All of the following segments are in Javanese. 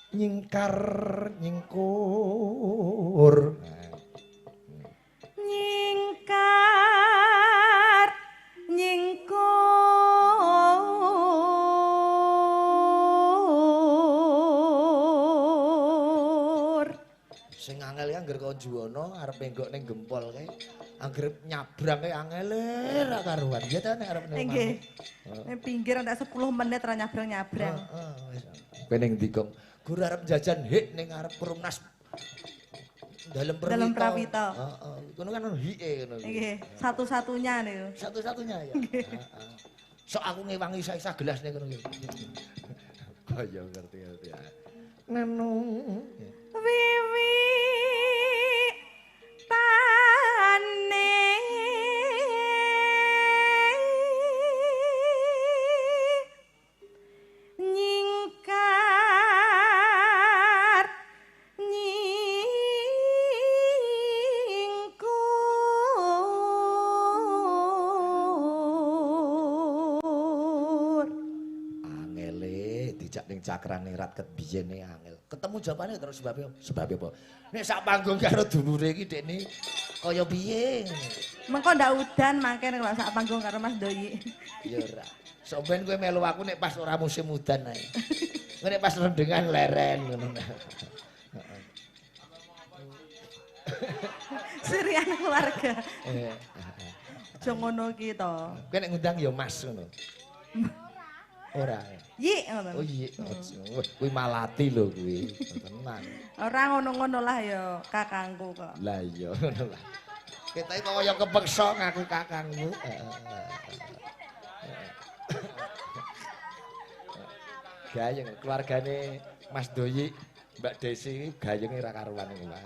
nyingkar nyingkur nyingkar nyingkur sing angel ya angger konjuwana arep enggok ning gempol kae angger nyabrang kae angel ra karuan ya ta nek arep ning nggih ning pinggir entek 10 menit ra nyabrang-nyabrang wis pening dikong guru arep jajan hik ning arep perumnas dalam Prawito. Heeh. Kono kan hike ngono. Nggih, satu-satunya niku. Satu-satunya ya. Heeh. Sok aku ngewangi isa-isa gelas ning kono iki. Kaya ngerti-ngerti ya. Nenu. Wiwi tane nyingkar nyingkur Angele dijak ning cakrane rat ket biyene angel. Ketemu jawabane terus sebab apa? Nek sak panggung karo dulure iki dekne kaya piye? Mengko ndak udan mangke nek sak panggung karo Mas Doyi. Ya ora. Sok ben kowe melu aku nek pas ora musim udan ae. Nek pas rendengan leren ngono. Sirian keluarga. Aja ngono ki to. Kowe nek ngundang ya Mas ngono. Ora. Yi ngono. Oh iya. Kuwi malati lho kuwi. Tenan. Ora ngono-ngono lah ya kakangku kok. Lah iya ngono lah. Kita iki kaya kepeksa ngaku kakangmu. Gayeng keluargane Mas Doyi, Mbak Desi gayenge ra karuan iki, Pak.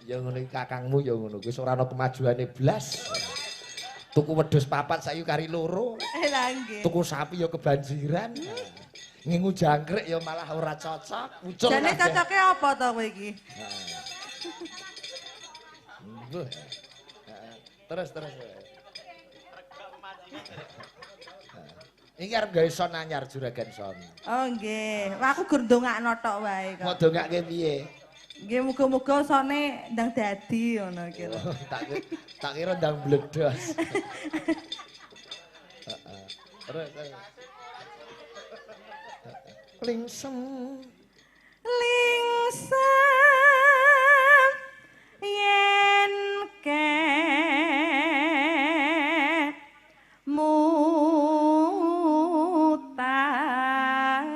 Ya ngono iki kakangmu ya ngono kuwi ora ana kemajuane blas. Tuku wedhus papat sayu kari loro. Lah nggih. Tuku sapi ya kebanjiran. Ngingu jangkrik ya malah ora cocok. Ucul. Jane cocoke apa to kowe iki? Terus. Iki arep gawe son anyar juragan son. Oh nggih. Wah aku gur ndongakno tok wae kok. Mau dongake piye? Nggih muga-muga sone ndang dadi ngono iki lho. Tak kira ndang bledos. Terus. Lingsem yen mutan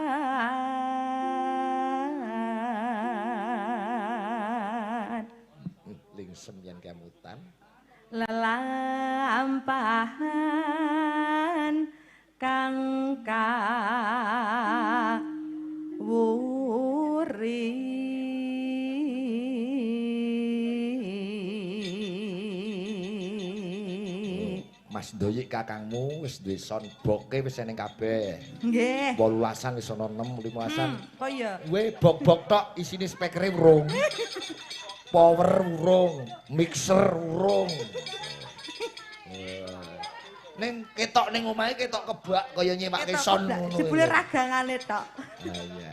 lingsem yen kemutan lelampahan kang wuri Mas Doyi kakangmu wis duwe son boke wis eneng kabeh. nggih 18-an wis ana 6 15-an. kok ya Kowe bok-bok tok isine spekere urung. Power urung, mixer urung. Ning ketok ning omahe ketok kebak kaya nyewake son ngono. jebule ragangane tok Lah iya.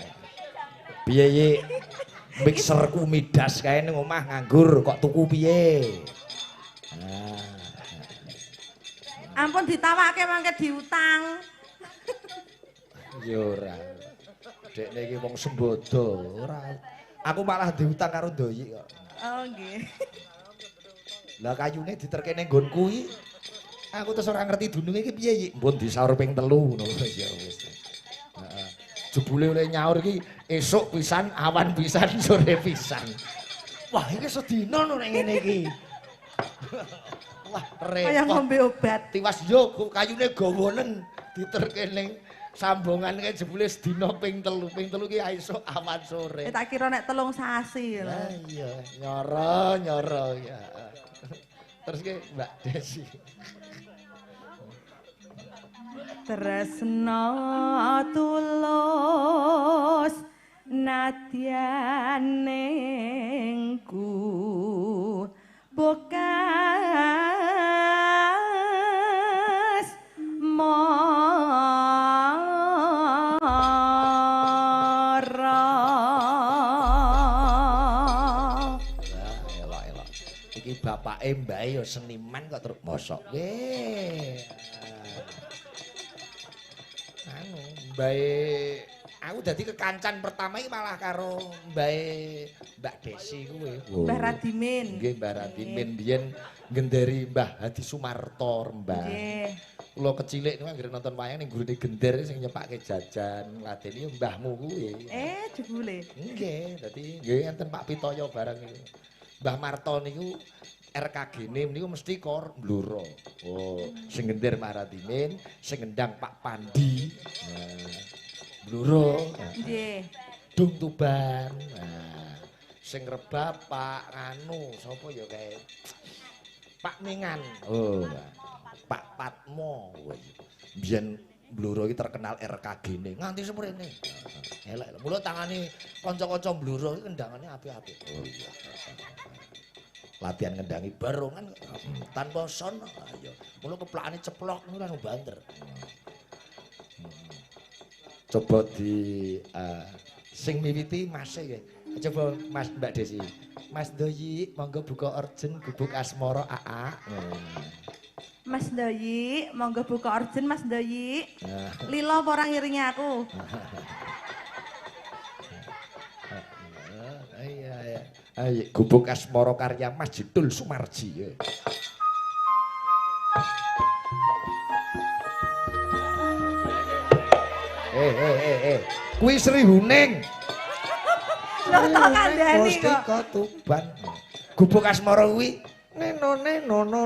Piye Yi? Mixerku midas kae ning omah nganggur kok tuku piye? ampun ditawake mangke diutang Ya ora. Dekne iki wong sembodo, ora. Aku malah diutang karo Doyi kok. oh nggih Lah kayune diterke ning nggonku iki. Aku terus ora ngerti dununge iki piye, Yik. Mbon disaur ping 3 ngono ya wis. Heeh. Jebule oleh nyaur iki esuk pisan, awan pisan, sore pisan. Wah, iki sedina lho nek ngene iki. Wah, kaya repot. ngombe obat Tiwas yo kayune gawonen diterke ning sambungan kae jebule sedina ping 3. Ping 3 ki esuk awan sore. tak kira nek 3 sasi lho Lah iya, nyoro ya. Terus ki Mbak Desi. tresno tulus nadyanengku bekas bapake mbake ya seniman kok terus mosok. Anu, mbake aku dadi kekancan pertama iki malah karo mbake Mbak Desi kuwi. Mbah Radimin. Nggih, Mbah Radimin biyen ngenderi Mbah Hadi Sumarto, Mbah. Nggih. Kula kecilik niku anggere nonton wayang ning gurune gender sing nyepake jajan ladeni mbahmu kuwi. Jebule. Nggih, dadi nggih enten Pak Pitoyo bareng niku. Mbah Marto niku RKG-ne niku mesti kor Bluro. Oh, sing ngender Mbah Radimin, sing ngendang Pak Pandi. Nah, Bluro. Nggih. Dung Tuban. Nah, sing rebab Pak anu sapa ya kae Pak Mingan. Oh, Pak Patmo. Biyen Bluro iki terkenal RKG-ne nganti semrene. Elek. Mula tangane kanca-kanca Bluro iki kendangane apik-apik. Oh iya. Latihan ngendangi barongan tanpa son. Ayo. Mula keplakane ceplok niku langsung banter. Coba di sing miwiti Mas e. Coba Mas Mbak Desi. Mas Doyi monggo buka orjen gubuk asmara AA. Mas Doyi, monggo buka orjen Mas Doyi. Lilo apa ora ngiringi aku? Iya. Ayo gubuk asmara karya Mas Jidul Sumarji. Kuwi Sri Huning. Lho tok kandhani Mustika Tuban. Gubuk asmara kuwi nenone ngono.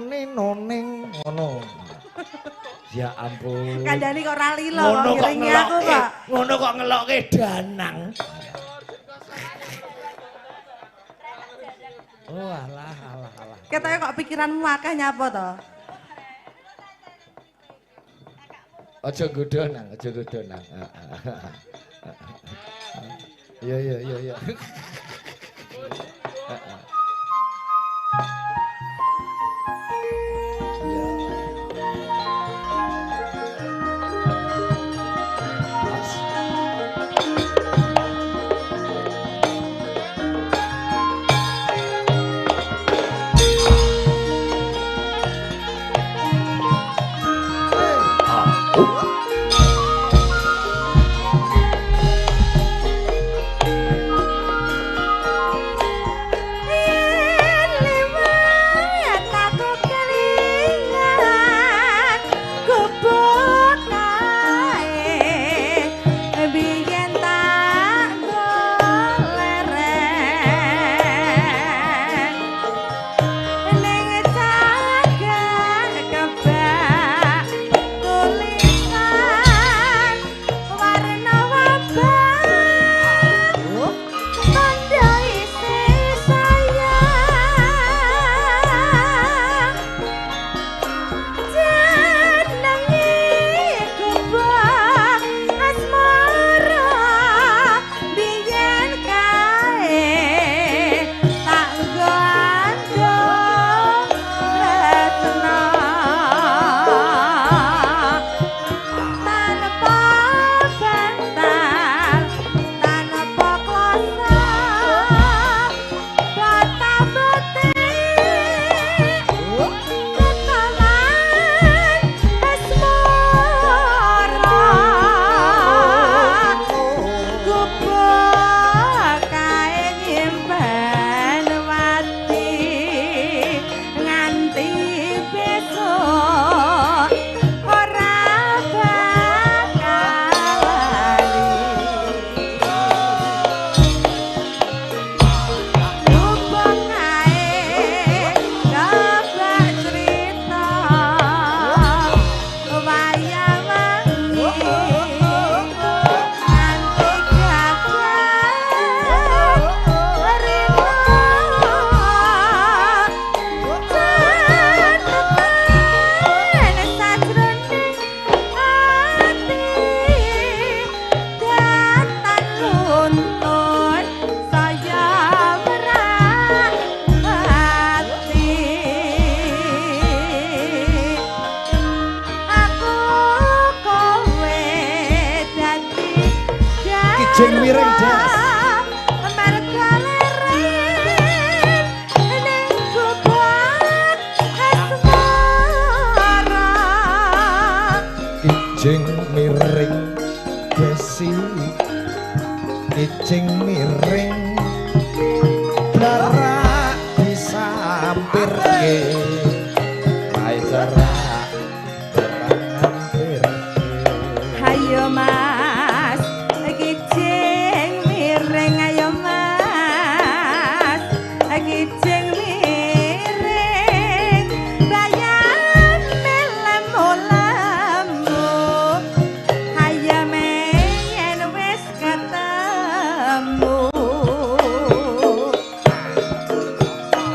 Ya ampun. Kandhani kok ora lilo kok ngiringi aku kok. Ngono kok ngelokke danang. Oh alah. Ketoke kok pikiranmu akeh nyapa to? Aja godho nang. Iya. Jeng Wireng Das. kijing miring besi kijing miring darak disampirke ae jarak hampirke Hayo mas kijing miring ayo mas kijing miring bayan melemu-lemu hayame yen wis ketemu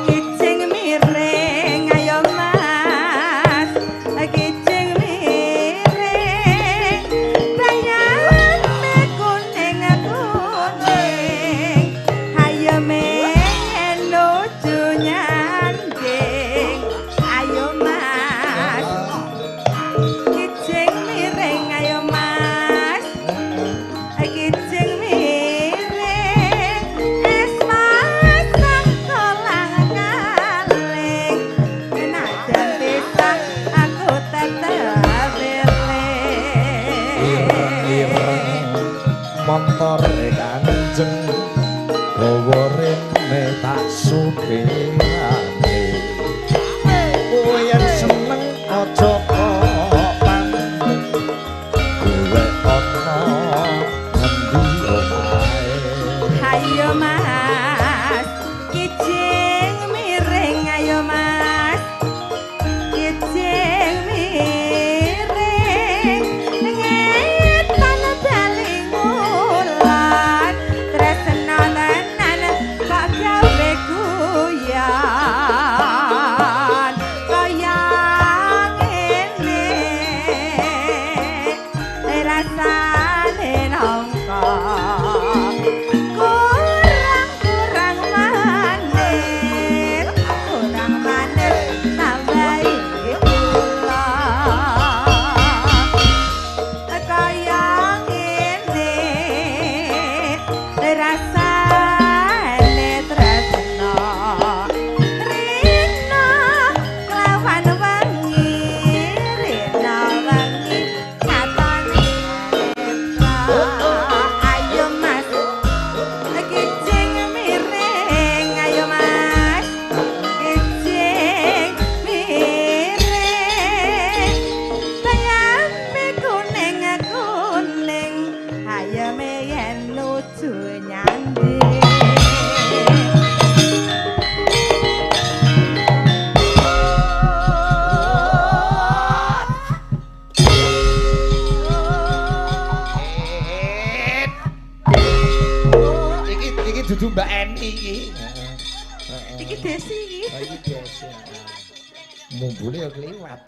kijing miring ayo mas kijing miring bayan kuning-kuning hayame yen lucu nyanding ayo mas kijing miring ayo mas kijing miring es masang kolang-kaling najan bisa aku tetep ireng motor kanjeng gawa rene tak supirane kowe yen seneng aja kok pamit golek ana ngendi omahe Hayo mas, kijing miring ayo mas, kijing miring ngetan daling wulan tresna tenan kok gawe guyan kaya ngene rasane nangka kurang manis tambahi gula kaya ngene rasane tresna rina lawan wengi rina wengi katon ayo mas kijing miring ayo mas kijing miring bayame kuning-kuning hayame yen lucu nyanding iki dudu Mbak Eni iki iki desi iki iki biasa mumbule ya kliwat